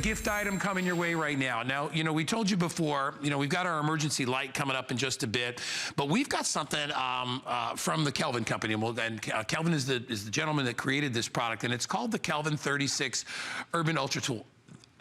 great gift item coming your way right now. Now, you know, we told you before, you know, we've got our emergency light coming up in just a bit, but we've got something from the Kelvin company. And Kelvin is the gentleman that created this product, and it's called the Kelvin 36 Urban UltraTool.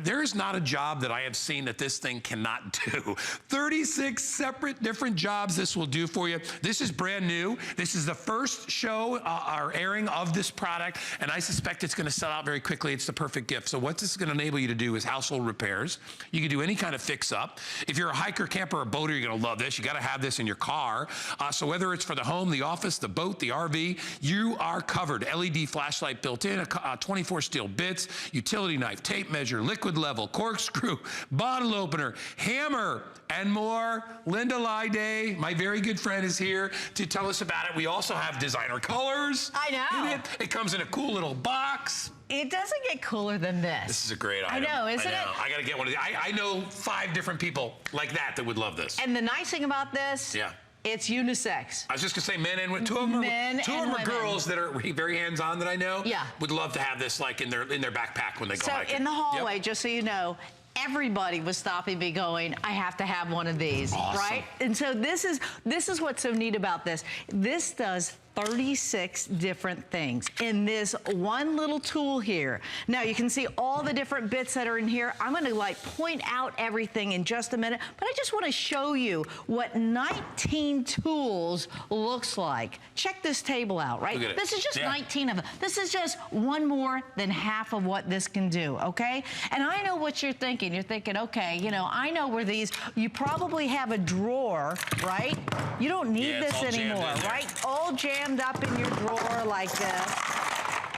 There is not a job that I have seen that this thing cannot do. 36 separate different jobs this will do for you. This is brand new. This is the first show or airing of this product, and I suspect it's gonna sell out very quickly. It's the perfect gift. So what this is gonna enable you to do is household repairs. You can do any kind of fix up. If you're a hiker, camper, or boater, you're gonna love this. You gotta have this in your car. So whether it's for the home, the office, the boat, the RV, you are covered. LED flashlight built in, 24 steel bits, utility knife, tape measure, liquid level, corkscrew, bottle opener, hammer, and more. Linda Lyday, my very good friend, is here to tell us about it. We also have designer colors. I know. It comes in a cool little box. It doesn't get cooler than this. This is a great item. I know, isn't it? I gotta get one of these. I know 5 different people like that would love this. And the nice thing about this, yeah, it's unisex. I was just gonna say men and women. Two of them are girls that are very hands-on that I know. Yeah. Would love to have this like in their backpack when they go hiking. So in the hallway, just so you know, everybody was stopping me going, I have to have one of these, awesome. Right? And so this is what's so neat about this. This does 36 different things in this one little tool here. Now you can see all the different bits that are in here. I'm gonna like point out everything in just a minute, but I just wanna show you what 19 tools looks like. Check this table out, right? This is just 19 of them. This is just one more than half of what this can do, okay? And I know what you're thinking. You're thinking, okay, you know, I know where these, you probably have a drawer, right? You don't need this anymore, right? All jammed up in your drawer like this,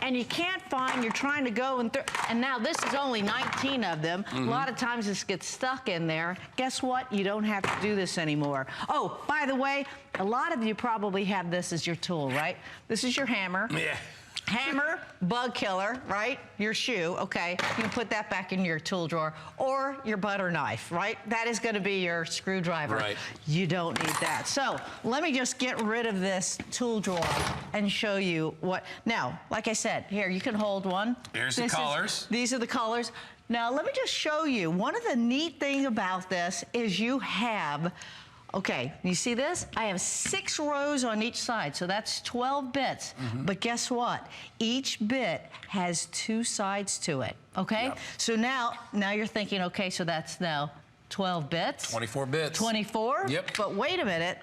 and you can't find, you're trying to go and now this is only 19 of them. A lot of times this gets stuck in there. Guess what? You don't have to do this anymore. Oh, by the way, a lot of you probably have this as your tool, right? This is your hammer. Yeah. Hammer, bug killer, right? Your shoe, okay. You can put that back in your tool drawer, or your butter knife, right? That is gonna be your screwdriver. Right. You don't need that. So let me just get rid of this tool drawer and show you what, now, like I said, here, you can hold one. Here's the colors. These are the colors. Now let me just show you, one of the neat things about this is you have, okay, you see this? I have 6 rows on each side, so that's 12 bits. But guess what? Each bit has 2 sides to it, okay? Yep. So now you're thinking, okay, so that's now 12 bits. 24 bits. 24? Yep. But wait a minute.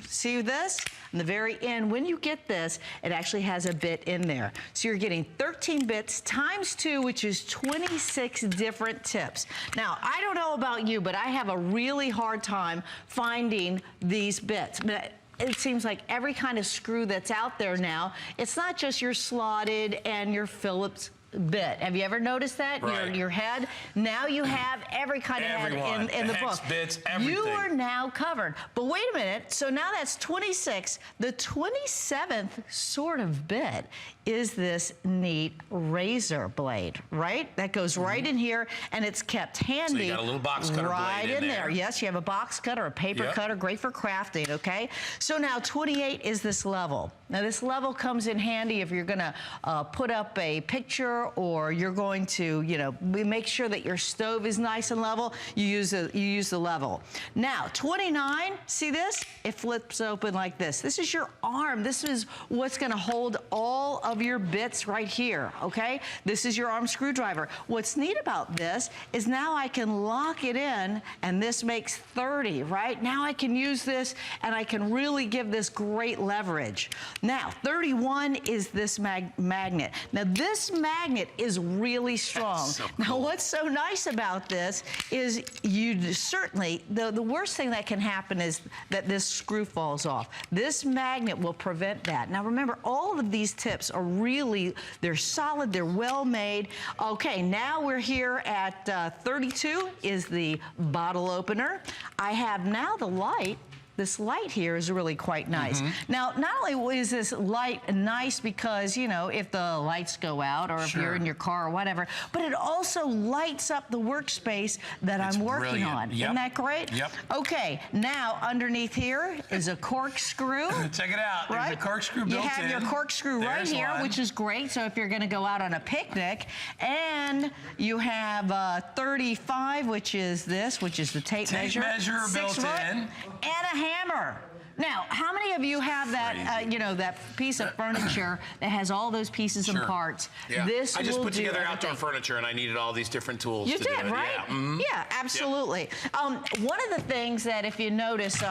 See this? In the very end, when you get this, it actually has a bit in there. So you're getting 13 bits times 2, which is 26 different tips. Now, I don't know about you, but I have a really hard time finding these bits. But it seems like every kind of screw that's out there now, it's not just your slotted and your Phillips bit. Have you ever noticed that? Right. Your head? Now you have every kind of head in the book. Bits, everything. You are now covered. But wait a minute, so now that's 26. The 27th sort of bit is this neat razor blade, right? That goes right in here, and it's kept handy. So you got a little box cutter right blade in there. Yes, you have a box cutter, a paper cutter, great for crafting, okay? So now 28 is this level. Now this level comes in handy if you're gonna put up a picture, or you're going to, you know, make sure that your stove is nice and level. You use the level. Now 29, see this? It flips open like this. This is your arm. This is what's gonna hold all of your bits right here, okay? This is your arm screwdriver. What's neat about this is now I can lock it in, and this makes 30, right? Now I can use this, and I can really give this great leverage. Now 31 is this magnet. Now this magnet is really strong. So cool. Now what's so nice about this is you certainly, the worst thing that can happen is that this screw falls off. This magnet will prevent that. Now remember, all of these tips are really, they're solid, they're well made. Okay, now we're here at 32 is the bottle opener. I have now the light this light here is really quite nice. Now, not only is this light nice because, you know, if the lights go out or if you're in your car or whatever, but it also lights up the workspace that I'm working on. Isn't that great? Yep. Okay, now underneath here is a corkscrew. Check it out. There's a corkscrew built in. You have your corkscrew right here, one. which is great. So if you're going to go out on a picnic, and you have 35, which is this, which is the tape measure. Tape measure built in. And a hammer. Now, how many of you have that, you know, that piece of furniture that has all those pieces and parts? Yeah. This I just will put do together everything. outdoor furniture, and I needed all these different tools You to did, do it. right? Yeah, Yeah, absolutely. One of the things that if you notice,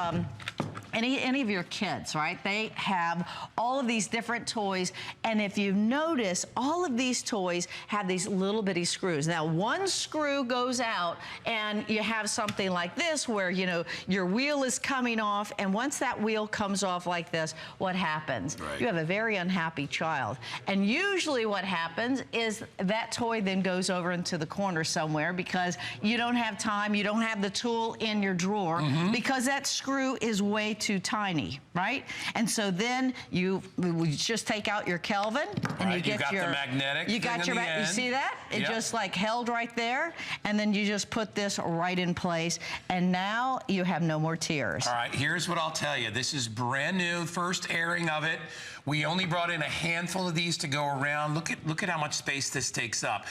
any of your kids, right? They have all of these different toys, and if you notice, all of these toys have these little bitty screws. Now, one screw goes out, and you have something like this where, you know, your wheel is coming off, and once that wheel comes off like this, what happens? Right. You have a very unhappy child. And usually what happens is that toy then goes over into the corner somewhere because you don't have time, you don't have the tool in your drawer because that screw is way too tiny, right? And so then you just take out your Kelvin and you get your the magnetic. You got your you see that? It just like held right there, and then you just put this right in place, and now you have no more tears. All right, here's what I'll tell you. This is brand new, first airing of it. We only brought in a handful of these to go around. Look at how much space this takes up.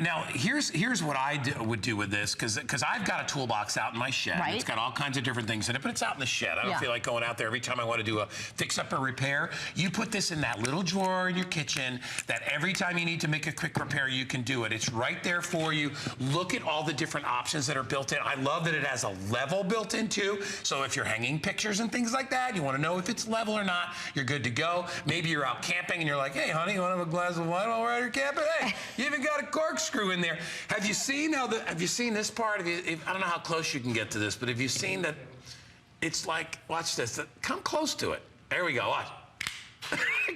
Now, here's what I would do with this, because I've got a toolbox out in my shed. Right. It's got all kinds of different things in it, but it's out in the shed. I don't feel like going out there every time I want to do a fix-up or repair. You put this in that little drawer in your kitchen that every time you need to make a quick repair, you can do it. It's right there for you. Look at all the different options that are built in. I love that it has a level built in too. So if you're hanging pictures and things like that, you want to know if it's level or not, you're good to go. Maybe you're out camping and you're like, hey, honey, you want to have a glass of wine while we're out here camping? Hey, you even got a corkscrew in there. Have you seen this part? I don't know how close you can get to this, but have you seen that? It's like, watch this. Come close to it. There we go. Watch.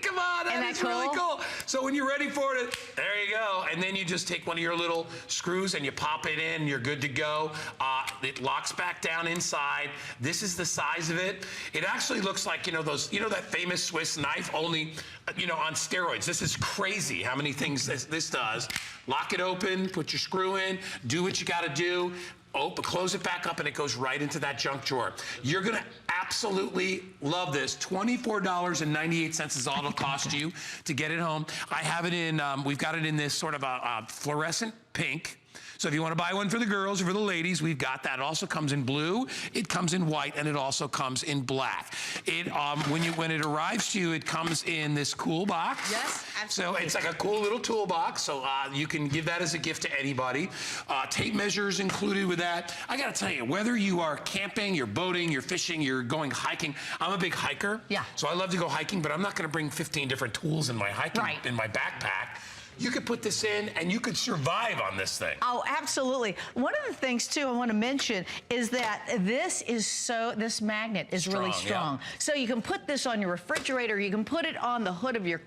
Come on, that's really cool. So when you're ready for it, there you go. And then you just take one of your little screws and you pop it in, you're good to go. It locks back down inside. This is the size of it. It actually looks like, you know, that famous Swiss knife, only, you know, on steroids. This is crazy how many things this does. Lock it open, put your screw in, do what you got to do. Close it back up, and it goes right into that junk drawer. You're gonna absolutely love this. $24.98 is all it'll cost you to get it home. I have it in, we've got it in this sort of a fluorescent pink. So if you want to buy one for the girls or for the ladies, we've got that. It also comes in blue, it comes in white, and it also comes in black. When it arrives to you, it comes in this cool box. Yes, absolutely. So it's like a cool little toolbox. So you can give that as a gift to anybody. Tape measures included with that. I got to tell you, whether you are camping, you're boating, you're fishing, you're going hiking. I'm a big hiker. Yeah. So I love to go hiking, but I'm not going to bring 15 different tools in my hiking in my backpack. You could put this in and you could survive on this thing. Oh, absolutely. One of the things too I want to mention is that this magnet is really strong. Yeah. So you can put this on your refrigerator, you can put it on the hood of your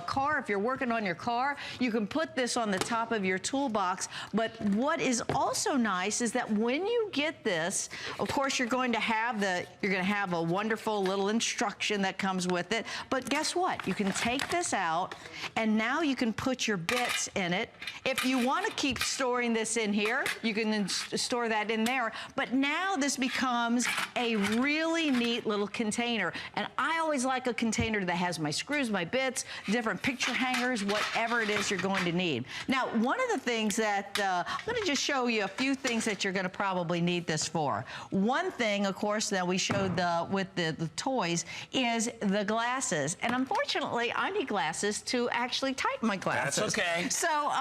car if you're working on your car, you can put this on the top of your toolbox. But what is also nice is that when you get this, of course you're going to have a wonderful little instruction that comes with it. But guess what? You can take this out and now you can put your bits in it. If you want to keep storing this in here, you can store that in there. But now this becomes a really neat little container. And I always like a container that has my screws, my bits, different picture hangers, whatever it is you're going to need. Now, one of the things that, I'm going to just show you a few things that you're going to probably need this for. One thing, of course, that we showed with the toys is the glasses. And unfortunately, I need glasses to actually tighten my glasses. That's okay. So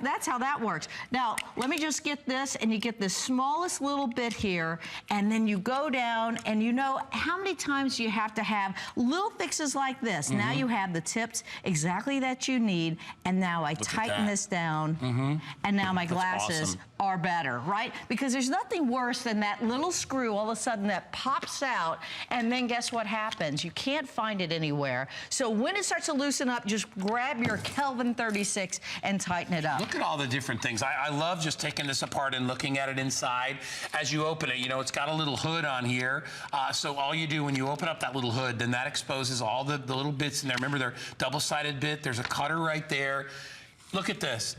that's how that works. Now, let me just get this, and you get the smallest little bit here, and then you go down, and you know how many times you have to have little fixes like this. Now you have the tips exactly that you need, and now I tighten this down, and now my glasses are better, right? Because there's nothing worse than that little screw all of a sudden that pops out, and then guess what happens? You can't find it anywhere. So when it starts to loosen up, just grab your Kelvin 1136 and tighten it up. Look at all the different things. I love just taking this apart and looking at it inside. As you open it, you know, it's got a little hood on here. So all you do when you open up that little hood, then that exposes all the little bits in there. Remember, they're double-sided bit. There's a cutter right there. Look at this.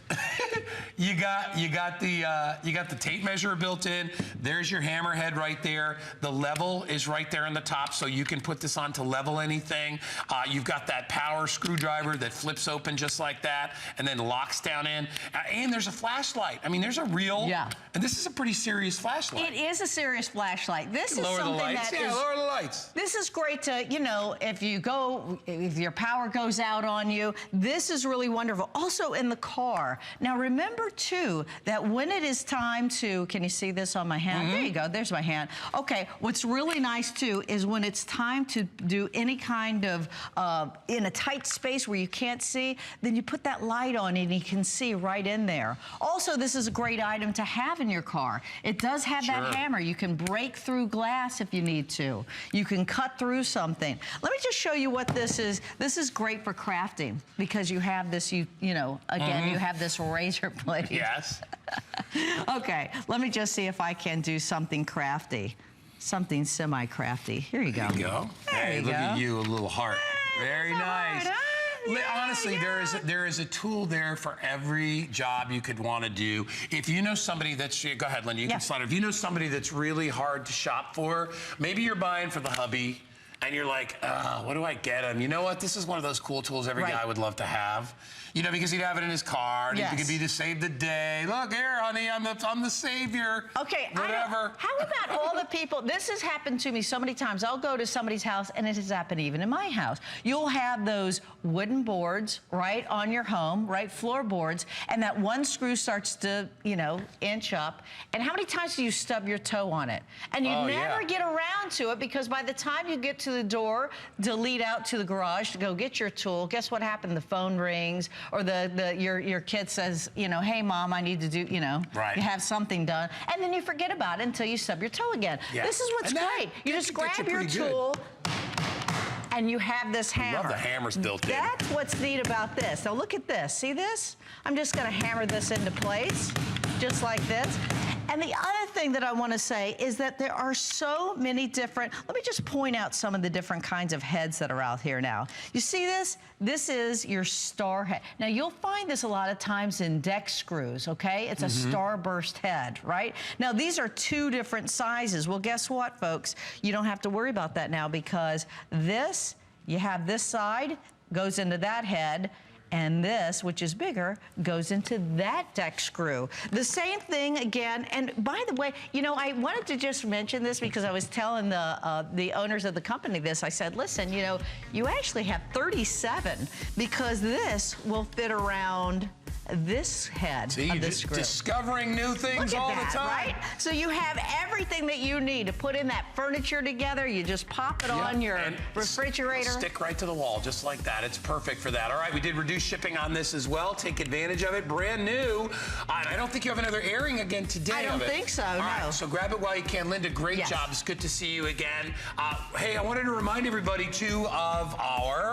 you got the tape measure built in. There's your hammer head right there. The level is right there on the top, so you can put this on to level anything. You've got that power screwdriver that flips open just like that and then locks down in. And there's a flashlight. I mean, there's a real, and this is a pretty serious flashlight. It is a serious flashlight. This is something that is, lower the lights. This is great to, you know, if your power goes out on you, this is really wonderful. Also in the car. Now remember too, that when it is time to, can you see this on my hand? There you go, there's my hand. Okay, what's really nice too is when it's time to do any kind of, in a tight space where you can't see, then you put that light on and you can see right in there. Also, this is a great item to have in your car. It does have that hammer. You can break through glass if you need to. You can cut through something. Let me just show you what this is. This is great for crafting because you have this, you know, again, you have this razor blade. Yes. Okay, let me just see if I can do something crafty. Something semi-crafty. Here you go. There you go. There you look go. at you, a little heart. Very nice. Heart, huh? Honestly, there is a tool there for every job you could want to do. If you know somebody that's, go ahead, Linda, you can slide. If you know somebody that's really hard to shop for, maybe you're buying for the hubby, and you're like, what do I get him? You know what? This is one of those cool tools every guy would love to have. You know, because he'd have it in his car, and it could be to save the day. Look here, honey, I'm the savior. Okay, whatever. How about all the people? This has happened to me so many times. I'll go to somebody's house, and it has happened even in my house. You'll have those wooden boards right on your home, right, floorboards, and that one screw starts to, you know, inch up. And how many times do you stub your toe on it? And you never get around to it because by the time you get to the door to lead out to the garage to go get your tool, guess what happened? The phone rings. Or your kid says, you know, hey mom, I need to do, you know, you have something done, and then you forget about it until you stub your toe again. This is what's great. You just grab your tool, and you have this hammer. I love the hammers built in. That's what's neat about this. Now look at this. See this? I'm just going to hammer this into place, just like this. And the other thing that I want to say is that there are so many different, let me just point out some of the different kinds of heads that are out here now. You see this? This is your star head. Now you'll find this a lot of times in deck screws, okay? It's a starburst head, right? Now these are two different sizes. Well, guess what, folks? You don't have to worry about that now because this, you have this side, goes into that head, and this, which is bigger, goes into that deck screw. The same thing again, and by the way, you know, I wanted to just mention this because I was telling the owners of the company this. I said, listen, you know, you actually have 37 because this will fit around this head of the screw. Discovering new things all the time. Right? So you have everything that you need to put in that furniture together. You just pop it on your refrigerator. Stick right to the wall, just like that. It's perfect for that. All right, we did reduce shipping on this as well. Take advantage of it. Brand new. And I don't think you have another airing again today. I don't think so, no. All right, so grab it while you can. Linda, great job. It's good to see you again. Hey, I wanted to remind everybody, too, of our